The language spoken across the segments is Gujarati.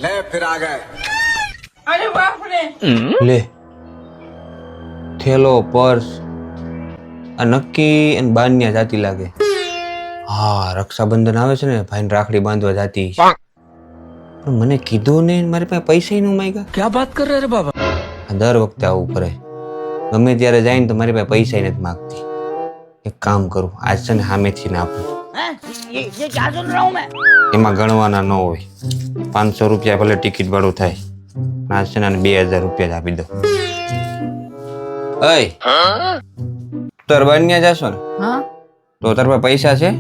ले फिर आ गए। अरे बाप रे લે થેલો પર્સ આ નક્કી અને બાન્યા જાતી લાગે. હા રક્ષાબંધન આવે છે ને ભાઈને રાખડી બાંધવા જાતી પણ મને કીધું ને મારી પાસે પૈસા નું માંગ્યા. क्या बात कर रहे रे बाबा દર વખતે આવું કરે. ગમે ત્યારે જાય ને તો મારી પાસે પૈસા નથી માંગતી. એક કામ કરું આજ છે ને સામેથી ને આપું. ये क्या सुन रहा हूँ मैं એમાં ગણવાના ન હોય. 500 રૂપિયા ભલે ટિકિટ ભાડું થાય. આજ છે ને 2000 રૂપિયા જ આપી દો. અય તાર બાન્યા જાશો ને હા તો તાર પાસે પૈસા છે?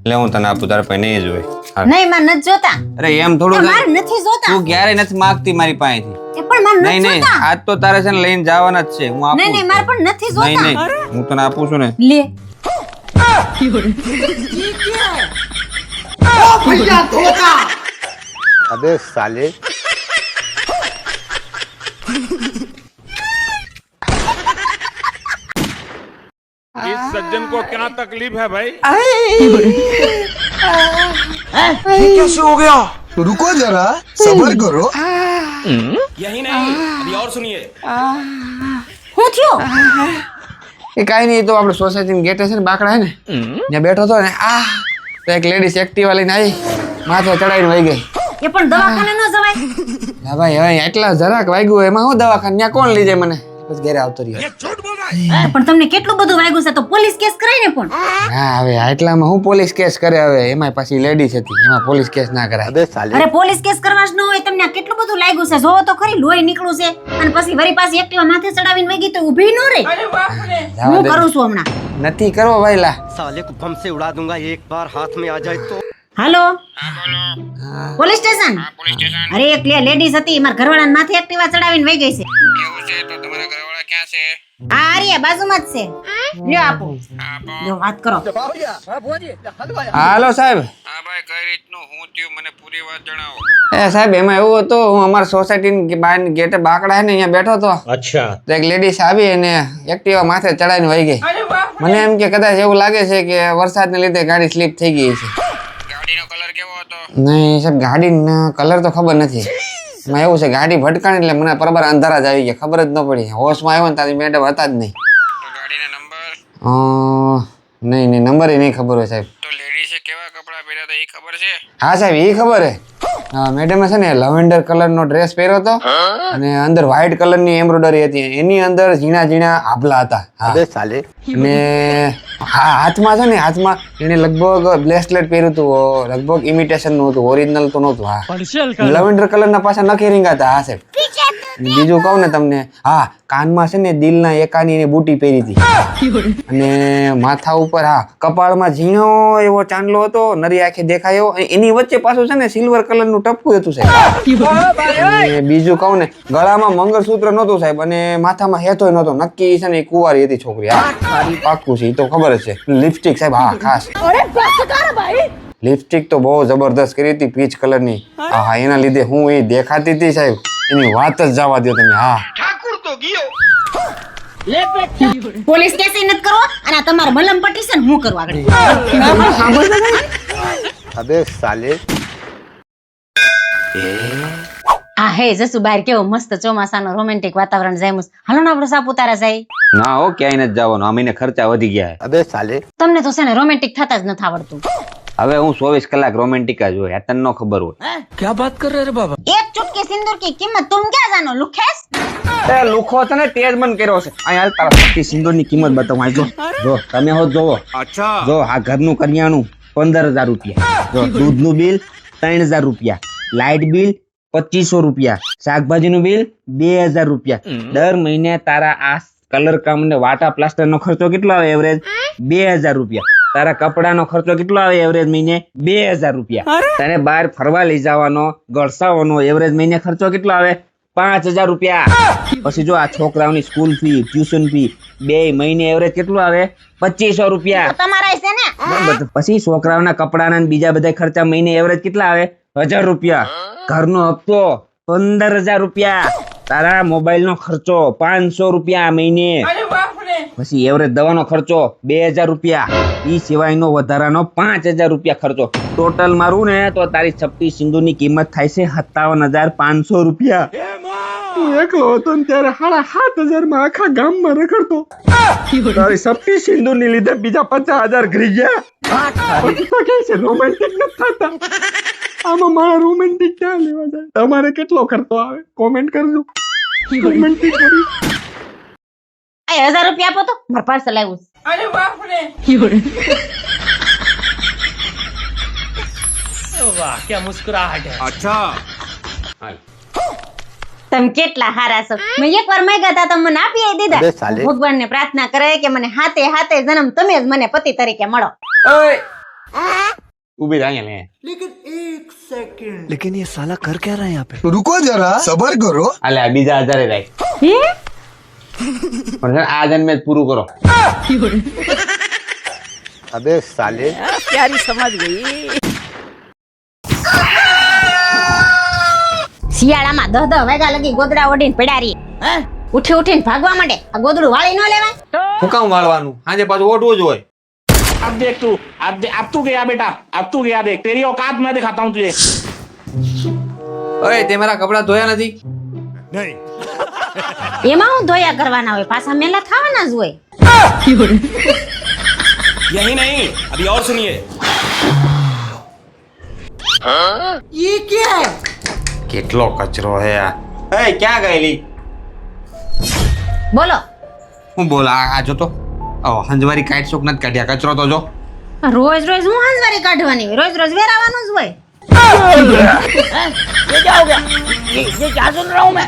લે હું તને આપું. તારા પાસે નહીં જ હોય. નહીં માર નથી જોતા. અરે એમ થોડું માર નથી જોતા. તું ક્યારે નથી માંગતી મારી પાસેથી. એ પણ માર નહીં નથી નહીં જોતા. આજ તો તારે છે ને લઈને જવાના જ છે. હું આપું. નહીં નહીં માર પણ નથી જોતા. નહીં નહીં હું તને આપું છું ને. લે अबे साले। इस सज्जन को क्या तकलीफ है भाई? कैसे हो गया? रुको जरा सबर करो। यही नहीं अभी और सुनिए। હું થયો? એ કાઈ નહીં તો આપણે સોસાયટી ગેટે છે ને બાકડા હે ને ત્યાં બેઠો હતો ને તો એક લેડીઝ એક્ટિવા લઈને આવી માથે ચડાવીને વહી ગઈ. એ પણ દવાખાને ન જવાય. હા ભાઈ હવે એટલા જરાક વાગ્યું એમાં હું દવાખાને ત્યાં કોણ લઈ જાય મને? બસ ઘરે આવતો રહ્યો. પણ તમને કેટલું બધું વાગ્યું છે તો પોલીસ કેસ કરાય ને પણ. હા હવે આટલામાં હું પોલીસ કેસ કરે? હવે એમાં પાછી લેડીઝ હતી એમાં પોલીસ કેસ ના કરાય. अबे साले। અરે પોલીસ કેસ કરવા જ ન હોય. તમને આ કેટલું બધું લાગ્યું છે જોવો તો ખરી. લોહી નીકળું છે અને પછી વરી પાછી એક્ટિવા માથે ચડાવીને વઈ ગઈ તો ઊભી ન રહે. अरे बाप रे હું કરું છું હમણાં. નથી કરવો ભાઈ લા. साले को बम से उड़ा दूंगा एक बार हाथ में आ जाए तो હાલો પોલીસ સ્ટેશન. અરે એક લેડીઝ હતી મારા ઘરવાળાને માથે એક્ટિવા ચડાવીને વઈ ગઈ છે. એવું છે તો તમારા ઘરવાળા ક્યાં છે? આ આર્યા બાજુમાં જ છે. લ્યો આપો. જો વાત કરો. હાલો સાહેબ. હા ભાઈ કઈ રીતનું હું થયું મને પૂરી વાત જણાવો. એ સાહેબ એમાં એવું હતું હું અમારા સોસાયટી બહાર ગેટે બાકડા ને અહીંયા બેઠો હતો. અચ્છા. તો એક લેડીઝ આવી અને એક્ટિવા માથે ચડાવીને વહી ગઈ. अरे बाप મને એમ કે કદાચ એવું લાગે છે કે વરસાદને લીધે ગાડી સ્લીપ થઈ ગઈ છે. ગાડીનો કલર કેવો હતો? નહીં સાહેબ ગાડીનો કલર તો ખબર નથી. એમાં એવું છે ગાડી ભટકાણી એટલે મને બરાબર અંધારા જ આવી ગયા. ખબર જ ન પડી. હોશમાં આવ્યો ને તારી મેડમ હતા જ નહીં. ગાડીનો નંબર? નહીં નહીં નંબર નહીં ખબર હોય સાહેબ. તો લેડીઝે કેવા કપડાં પહેર્યા હતા એ ખબર છે? હા સાહેબ એ ખબર છે. મેડમે છે ને લવેન્ડર કલરનો ડ્રેસ પહેર્યો હતો અને અંદર વ્હાઈટ કલરની એમ્બ્રોઇડરી હતી. એની અંદર ઝીણા ઝીણા આભલા હતા. अबे साले। અને હાથમાં છે ને હાથમાં એને લગભગ બ્રેસલેટ પહેર્યું હતું. લગભગ ઇમિટેશન નું હતું. ઓરિજિનલ તો નહોતું. હા લવેન્ડર કલરના પાછા નખી રીંગા હતા. હા સાહેબ. બીજું કહું ને તમને હા કાનમાં છે ને દિલના એકાની એની બુટી પહેરી હતી અને માથા ઉપર હા કપાળમાં ઝીણો એવો ચાંદલો હતો નરી આંખે દેખાય એવો. એની વચ્ચે પાછું છે ને સિલ્વર કલરનું ટપકું હતું સાહેબ. અને બીજું કહું ને ગળામાં મંગળસૂત્ર નહોતું સાહેબ અને માથામાં હેતોય નહોતો. નક્કી છે ને એ કુંવારી હતી છોકરી. હા પાક્કું છે એ તો ખબર જ છે. લિપસ્ટિક સાહેબ હા ખાસ લિપસ્ટિક તો બહુ જબરદસ્ત કરી હતી પીચ કલરની. હા એના લીધે હું એ દેખાતી હતી સાહેબ એની વાત જ જવા દો તમે. હા પોલીસ કેસ નથી કરો અને આ તમારે મલમ પટ્ટી છે ને હું કરું આગળ. अबे साले। આ હે જસુ બહાર કેવો મસ્ત ચોમાસાનો રોમેન્ટિક વાતાવરણ જામ્યું છે. હાલો ને આપણે સાપુતારા જાય. ના હો ક્યાંય નથી જવાનું. આ મહિને ખર્ચા વધી ગયા. अबे साले। તમને તો છે ને રોમેન્ટિક થતા જ નથી આવડતું. હવે હું 24 કલાક રોમેન્ટિક જ હોય. તને ન ખબર હોય. क्या बात कर रहे रे बाबा એક ચુટકી સિંદૂર કી કિંમત તુમ ક્યાં જાનો લુખેસ. એ લુખો તને તેજ મન કર્યો છે. અહીં હાલ તારા પતિ સિંદૂરની કિંમત બતાવું. આ જો જો તમે હો જોવો. અચ્છા જો આ ઘરનું કરિયાણું 15000 રૂપિયા. જો દૂધનું બિલ 3000 રૂપિયા. લાઇટ બિલ 2500 રૂપિયા. શાકભાજીનું બિલ 2000 રૂપિયા. દર મહિને તારા આ કલર કામ ને વાટા પ્લાસ્ટર નો ખર્ચો કેટલો આવે એવરેજ? 2000 રૂપિયા. તારા કપડાનો ખર્ચો કેટલો આવે એવરેજ મહિને? 2000 રૂપિયા. તને બહાર ફરવા લઈ જવાનો ગળસાવાનો એવરેજ મહિને ખર્ચો કેટલો આવે? 5000 રૂપિયા. પછી જો આ છોકરાઓની સ્કૂલ ફી ટ્યુશન ફી બે મહિને એવરેજ કેટલું આવે? 2500 રૂપિયા. તમારા છે ને બરાબર. પછી છોકરાઓના કપડાના બીજા બધા ખર્ચા મહિને એવરેજ કેટલા આવે? 1000 રૂપિયા. ઘરનો હપ્તો 15000 રૂપિયા. તારા મોબાઈલ નો ખર્ચો 500 રૂપિયા મહિને. अरे बाप रे પછી એવરેજ દવાનો ખર્ચો 2000 રૂપિયા. ઈ સિવાયનો વધારાનો 5000 રૂપિયા ખર્ચો. ટોટલ મારું ને તો તારી છપટી સિંદૂરની કિંમત થાય છે 57,500 રૂપિયા. હું એકલો હતો ને ત્યારે 7,500 માં આખા ગામમાં રખડતો. તારી છપટી સિંદૂરની લીધે બીજા 50,000 ઘરી ગયા. રોમેન્ટિક નથી થતા. આમાં મારા રોમેન્ટિક ક્યાં લેવા જાય? તમારે કેટલો ખર્ચો આવે કોમેન્ટ કરજો. રોમેન્ટિક કરી 1000 રૂપિયા આપો તો મારે પાર્સલ આવ્યું છે. अरे बाप रे वाह क्या मुस्कुराहट है अच्छा તમે કેટલા હારા છો. મેં એકવાર માંગ્યા હતા તમે મને આપી દીધા. ભગવાનને પ્રાર્થના કરે કે મને હાથે હાથે જન્મ તમે જ મને પતિ તરીકે મળો. ઉભી રહી લે. लेकिन ये साला कर क्या रहा है यहाँ पे? रुको जरा सबर करो. અલે આ બીજા 1000 રાખ. પણ સર આ જન્મે જ પૂરું કરો. अबे साले प्यारी समझ गई શિયાળામાં 10 વાગ્યા લગી ગોદડા ઓઢીને પડારી ઉઠી ઉઠીને ભાગવા માંડે. આ ગોદડું વાળી ન લેવાય. હું કામ વાળવાનું? આજે પાછું ઓઢવું જ હોય. अब देख तू अब तू गया बेटा अब तू गया देख तेरी औकात मैं दिखाता हूँ तुझे ઓય તે મારા કપડા ધોયા નથી? એમાં હું ધોયા કરવાના હોય, પાછા મેલા થવાના જ હોય. यही नहीं अभी और सुनिए કેટલો કચરો હે આ. એ ક્યાં ગયેલી? બોલો હું બોલ આ જો તો હંજવારી કાઈટ શોક નથી કાઢ્યા. કચરો તો જો. રોજ રોજ હું હાંસવારી કાઢવાની હોય, રોજ રોજ વેરાવાનું જ હોય. ये क्या हो गया ये क्या सुन रहा हूँ मैं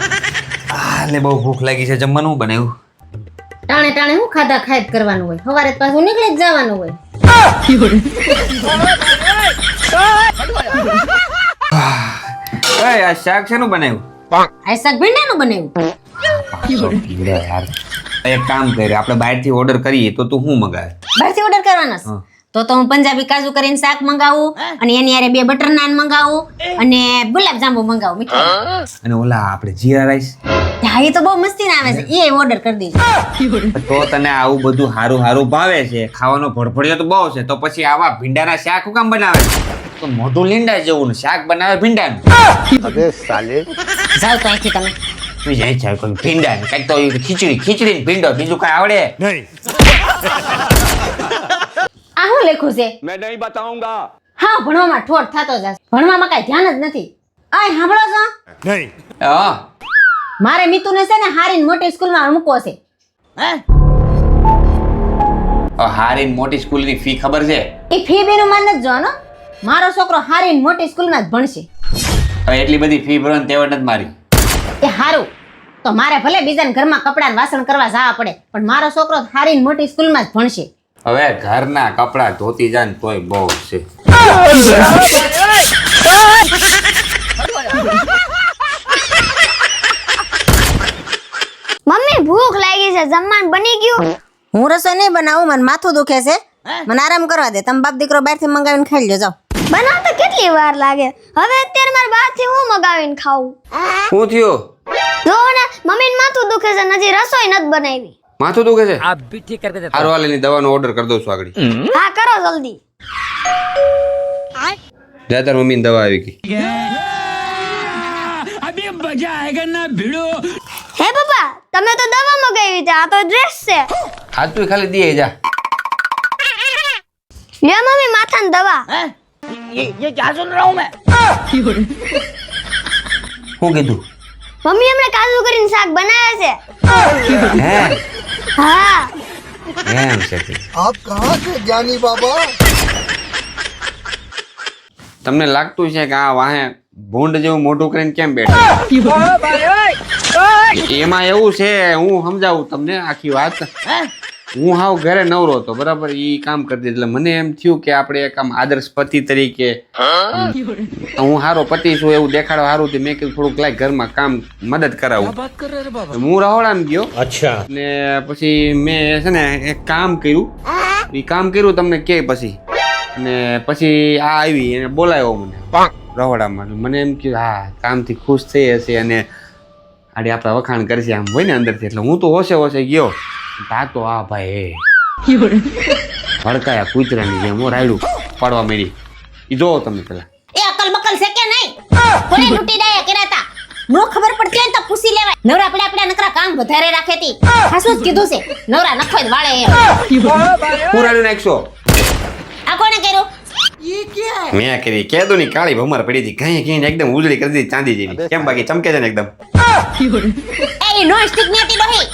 આલે બહુ ભૂખ લાગી છે. જમવાનું બનાવ્યું? ટાણે ટાણે હું ખાધા ખાય જ કરવાનું હોય, સવારે પાછું નીકળી જ જવાનું હોય. આ શાક શેનું બનાવ્યું? આ શાક ભીંડાનું બનાવ્યું. યાર એક કામ કરે, આપણે બહારથી ઓર્ડર કરીએ તો તું શું મંગાવે? બહારથી ઓર્ડર કરવાનો છે? તો હું પંજાબી કાજુ કરીને શાક મંગાવું અને એની હારે 2 બટર નાન મંગાવું અને ગુલાબ જાંબુ મંગાવું મીઠાઈ. અને ઓલા આપણે જીરા રાઈસ. હા એ તો બહુ મસ્તી ના આવે છે, એ ઓર્ડર કરી દેજો. તો તને આવું બધું હારું હારું ભાવે છે, ખાવાનો ભડભડિયો તો બહુ છે, તો પછી આવા ભીંડાના શાક શું કામ બનાવે? તો મોઢું લીંડા જેવું ને શાક બનાવે ભીંડાનું. अबे साले જાવ તો અહીંથી તમે. તું જાય છે કોઈ ભીંડાનું કઈક તો ખીચડી ને ભીંડો, બીજું કઈ આવડે? આ શું લખ્યું છે? मैं नहीं बताऊंगा હા ભણવામાં ઠોઠ થતો જશે, ભણવામાં કઈ ધ્યાન જ નથી. આ સાંભળો છો? હા મારે મિતુને છે ને હારીને મોટી સ્કૂલમાં મૂકવો છે. હારીને મોટી સ્કૂલની ફી ખબર છે? એ ફી બીનું માન નથી જોવાનો. મારો છોકરો હારીને મોટી સ્કૂલમાં જ ભણશે. હવે એટલી બધી ફી ભરવાની તેવડ નથી મારી. એ હારું તો મારે ભલે બીજાના ઘરમાં કપડાં વાસણ કરવા જવા પડે, પણ મારો છોકરો હારીને મોટી સ્કૂલમાં જ ભણશે. હવે ઘરના કપડા ધોતી જાય ને તોય બહુ છે. મમ્મી ભૂખ લાગી છે, જમવાનું બની ગયું? હું રસોઈ નહીં બનાવું, મને માથું દુખે છે, મને આરામ કરવા દે. તમે બાપ દીકરો બહારથી મંગાવીને ખાઈ લ્યો, જાઓ. બનાવતા કેટલી વાર લાગે? હવે અત્યારે મારે બહારથી હું મગાવીને ખાવું? શું થયું? જો ને મમ્મીને માથું દુખે છે, હજી રસોઈ નથી બનાવી. માથું દુખે છે? आप भी ठीक करके देता હારું હાલીની દવાનો ઓર્ડર કરી દઉં છું આગળ. હા કરો જલ્દી. જા તાર મમ્મીની દવા આવી ગઈ. अभी मजा आएगा ना भिड़ो હે પપ્પા, તમે તો દવા મગાવી છે, આ તો ડ્રેસ છે. હાથ તું ખાલી દે જા. લ્યો મમ્મી માથાની દવા. ये क्या सुन रहा हूँ मैं શું કીધું? મમ્મી હમણાં કાજુ કરીને શાક બનાવે છે. હે હા એમ છે તે. आप कहाँ से ज्ञानी बाबा? તમને લાગતું છે કે આ વાહે ભૂંડ જેવું મોઢું કરીને કેમ બેઠા? એમાં એવું છે, હું સમજાવું તમને આખી વાત. હું હાવ ઘરે નવરો હતો, બરાબર, ઈ કામ કરતી, એટલે મને એમ થયું કે આપણે એક આમ આદર્શ પતિ તરીકે હું હારો પતિ છું એવું દેખાડો હારું થી મેં કીધું થોડુંક લાય ઘરમાં કામ મદદ કરાવું. बात कर रहे रे बाबा હું રહોડામાં ગયો. અચ્છા. ને પછી મેં છે ને એક કામ કર્યું. ઈ કામ કર્યું તમને કે પછી અને પછી આ આવી એને બોલાવ્યો મને રહોડામાં. મને એમ કે હા કામથી ખુશ થઈ હશે અને આડી આપણા વખાણ કરશે આમ હોય ને અંદરથી. એટલે હું તો હોશે હોશે ગયો. હા તો આ ભાઈ ભડકાયા કૂતરાની જેમ રાયડું પાડવા માંડી. ઈ જોવો તમે પેલા. એ અકલ બકલ છે કે નહીં? કોને લૂંટી ડાયા કર્યા તા? નો ખબર પડતી હોય તો પૂછી લેવાય. નવરા પડ્યા નકરા કામ વધારે રાખે તી. હાસું જ કીધું છે. નવરા નખોય જ વાળે એમ. હું રાયડું નાખશો. આ કોણે કર્યું? મેં કરી કેદો ની કાળી ભમર પડી હતી ઘઈ ઘઈ એકદમ ઉજળી કરી દીધી ચાંદી જેવી. કેમ બાકી ચમકે છે ને એકદમ. એ નો સ્ટિક ની હતી ડોહી.